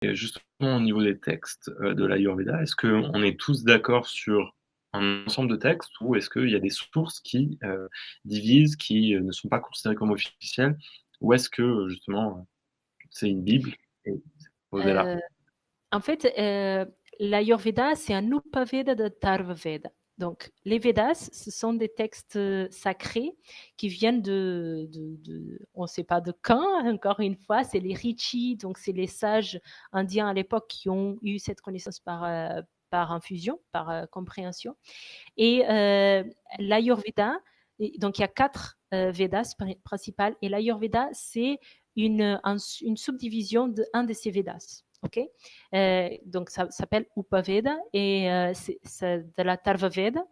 Et justement, au niveau des textes, de l'Ayurveda, est-ce qu'on est tous d'accord sur un ensemble de textes ou est-ce qu'il y a des sources qui, divisent, qui, ne sont pas considérées comme officielles? Ou est-ce que, justement, c'est une bible et c'est posé là? Heu, En fait, l'Ayurveda, c'est un Upaveda de Tharvaveda. Donc, les Védas, ce sont des textes sacrés qui viennent on ne sait pas de quand, encore une fois, c'est les Rishis, donc c'est les sages indiens à l'époque qui ont eu cette connaissance par infusion, par compréhension. Et l'Ayurveda, donc il y a 4 Védas principales, et l'Ayurveda, c'est une subdivision d'un de ces Védas. Ok, donc ça s'appelle Upaveda et c'est de la Tarva Veda.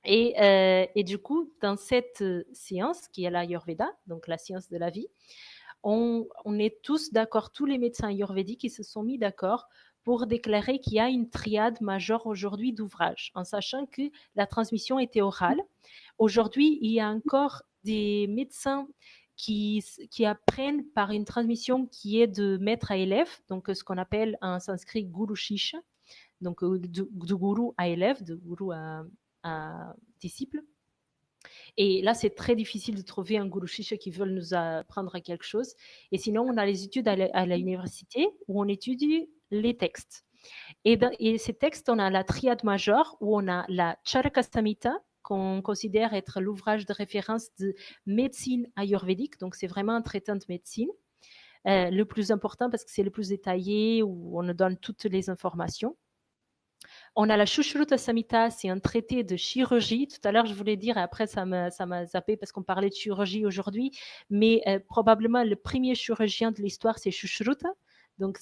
Et du coup, dans cette science qui est l'Ayurveda, donc la science de la vie, on est tous d'accord, tous les médecins ayurvédiques qui se sont mis d'accord pour déclarer qu'il y a une triade majeure aujourd'hui d'ouvrages, en sachant que la transmission était orale. Aujourd'hui, il y a encore des médecins qui apprennent par une transmission qui est de maître à élève, donc ce qu'on appelle en sanskrit guru shisha, donc de guru à élève, de guru à disciple. Et là, c'est très difficile de trouver un guru shisha qui veut nous apprendre à quelque chose. Et sinon, on a les études à l'université où on étudie les textes. Et ces textes, on a la triade majeure où on a la Charaka Samhita, qu'on considère être l'ouvrage de référence de médecine ayurvédique. Donc, c'est vraiment un traitant de médecine. Le plus important parce que c'est le plus détaillé, où on nous donne toutes les informations. On a la Shushruta Samhita, c'est un traité de chirurgie. Tout à l'heure, je voulais dire, et après, ça m'a zappé parce qu'on parlait de chirurgie aujourd'hui, mais probablement le premier chirurgien de l'histoire, c'est Shushruta. Donc,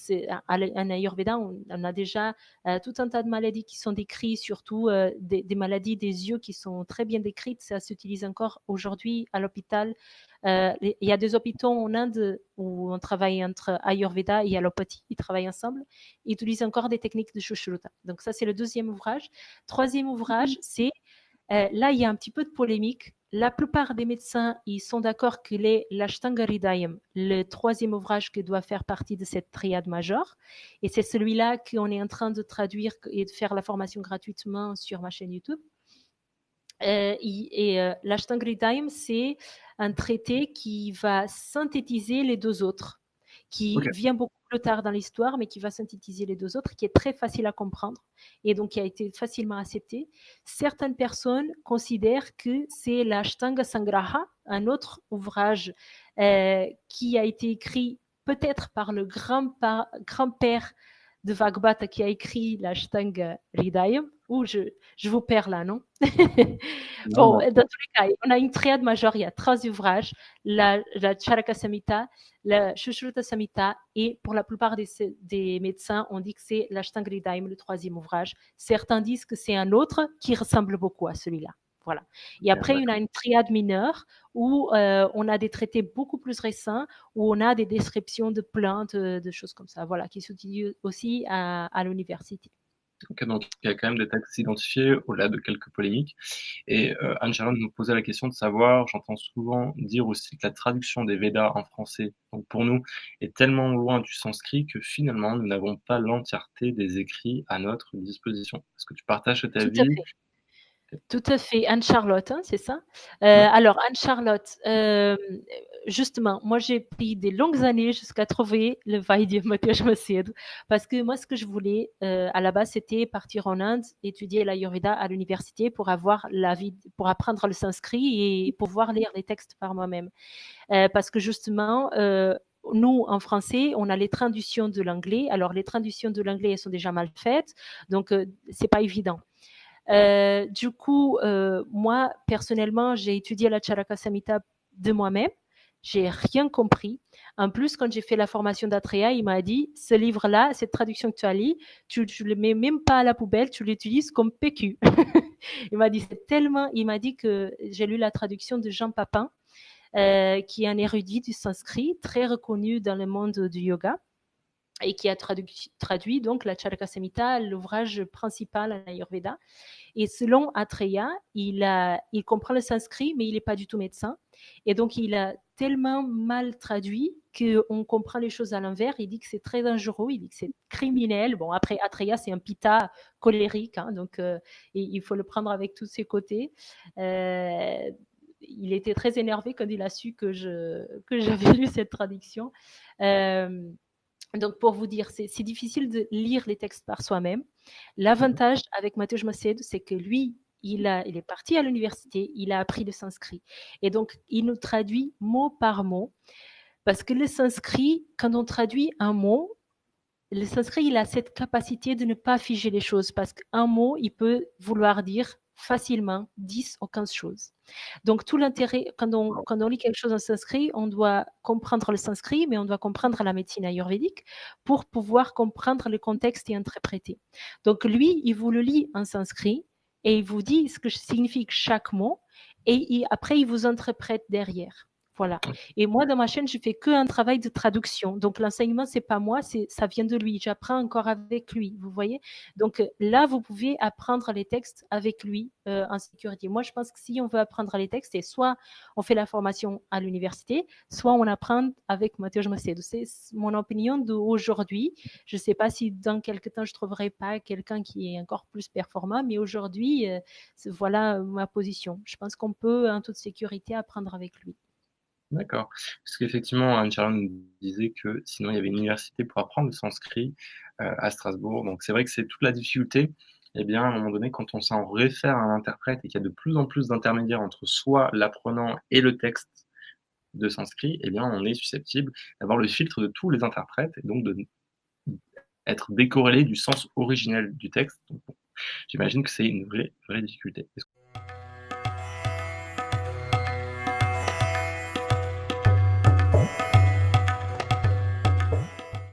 en Ayurveda, on a déjà tout un tas de maladies qui sont décrites, surtout des maladies des yeux qui sont très bien décrites. Ça s'utilise encore aujourd'hui à l'hôpital. Il y a des hôpitaux en Inde où on travaille entre Ayurveda et allopathie. Ils travaillent ensemble. Ils utilisent encore des techniques de Shushruta. Donc, ça, c'est le deuxième ouvrage. Troisième ouvrage, c'est là, il y a un petit peu de polémique. La plupart des médecins, ils sont d'accord que l'Ashtanga Hridayam, le troisième ouvrage qui doit faire partie de cette triade majeure. Et c'est celui-là qu'on est en train de traduire et de faire la formation gratuitement sur ma chaîne YouTube. L'Ashtanga Hridayam, c'est un traité qui va synthétiser les deux autres, qui OK, vient beaucoup plus tard dans l'histoire, mais qui va synthétiser les deux autres, qui est très facile à comprendre et donc qui a été facilement accepté. Certaines personnes considèrent que c'est l'Ashtanga Sangraha, un autre ouvrage qui a été écrit peut-être par le grand-père de Vagbata qui a écrit l'Ashtanga Hridayam, ou je vous perds là, non? non, Bon, non, dans tous les cas, on a une triade majeure, il y a 3 ouvrages, la Charaka Samhita, la Shushruta Samhita, et pour la plupart des médecins, on dit que c'est l'Ashtanga Hridayam, le troisième ouvrage. Certains disent que c'est un autre qui ressemble beaucoup à celui-là. Voilà. Et OK, après, on a d'accord. une triade mineure où on a des traités beaucoup plus récents, où on a des descriptions de plantes, de choses comme ça, voilà, qui s'utilisent aussi à l'université. OK, donc il y a quand même des textes identifiés au-delà de quelques polémiques et Anne-Charlotte nous posait la question de savoir, j'entends souvent dire aussi que la traduction des Védas en français, donc pour nous, est tellement loin du sanskrit que finalement nous n'avons pas l'entièreté des écrits à notre disposition. Est-ce que tu partages cet Tout à avis? fait. Tout à fait, Anne-Charlotte, hein, c'est ça? Ouais, Alors Anne-Charlotte, justement, moi j'ai pris des longues années jusqu'à trouver le Vaidya Mathias Macedo parce que moi ce que je voulais, à la base, c'était partir en Inde, étudier l'Ayurveda à l'université pour apprendre le sanskrit et pouvoir lire les textes par moi-même. Parce que justement, nous, en français, on a les traductions de l'anglais. Alors les traductions de l'anglais, elles sont déjà mal faites, donc c'est pas évident. Du coup, moi, personnellement, j'ai étudié la Charaka Samhita de moi-même. J'ai rien compris. En plus, quand j'ai fait la formation d'Atreya, il m'a dit, ce livre-là, cette traduction que tu as lu, tu le mets même pas à la poubelle, tu l'utilises comme PQ. Il m'a dit, c'est tellement, il m'a dit que j'ai lu la traduction de Jean Papin, qui est un érudit du sanskrit, très reconnu dans le monde du yoga et qui a traduit donc la Charaka Samhita, l'ouvrage principal en Ayurveda. Et selon Atreya, il comprend le sanskrit, mais il n'est pas du tout médecin. Et donc, il a tellement mal traduit qu'on comprend les choses à l'envers. Il dit que c'est très dangereux, il dit que c'est criminel. Bon, après, Atreya, c'est un pita colérique, hein, donc il faut le prendre avec tous ses côtés. Il était très énervé quand il a su que j'avais lu cette traduction. Donc, pour vous dire, c'est difficile de lire les textes par soi-même. L'avantage avec Mateusz Macedo, c'est que lui, il est parti à l'université, il a appris le sanskrit. Et donc, il nous traduit mot par mot. Parce que le sanskrit, quand on traduit un mot, le sanskrit, il a cette capacité de ne pas figer les choses. Parce qu'un mot, il peut vouloir dire facilement 10 ou 15 choses. Donc, tout l'intérêt, quand on lit quelque chose en sanskrit, on doit comprendre le sanskrit, mais on doit comprendre la médecine ayurvédique pour pouvoir comprendre le contexte et interpréter. Donc, lui, il vous le lit en sanskrit et il vous dit ce que signifie chaque mot et après, il vous interprète derrière. Voilà. Et moi, dans ma chaîne, je fais qu'un travail de traduction. Donc, l'enseignement, c'est pas moi, ça vient de lui. J'apprends encore avec lui, vous voyez. Donc, là, vous pouvez apprendre les textes avec lui en sécurité. Moi, je pense que si on veut apprendre les textes, c'est soit on fait la formation à l'université, soit on apprend avec Mateusz Macedo. C'est mon opinion d'aujourd'hui. Je ne sais pas si dans quelques temps, je ne trouverai pas quelqu'un qui est encore plus performant, mais aujourd'hui, voilà ma position. Je pense qu'on peut, en toute sécurité, apprendre avec lui. D'accord. Parce qu'effectivement, Anne-Charlotte nous disait que sinon il y avait une université pour apprendre le sanskrit à Strasbourg. Donc c'est vrai que c'est toute la difficulté. Eh bien, à un moment donné, quand on s'en réfère à un interprète et qu'il y a de plus en plus d'intermédiaires entre soit l'apprenant et le texte de sanskrit, eh bien, on est susceptible d'avoir le filtre de tous les interprètes et donc de être décorrélé du sens originel du texte. Donc, bon, j'imagine que c'est une vraie difficulté.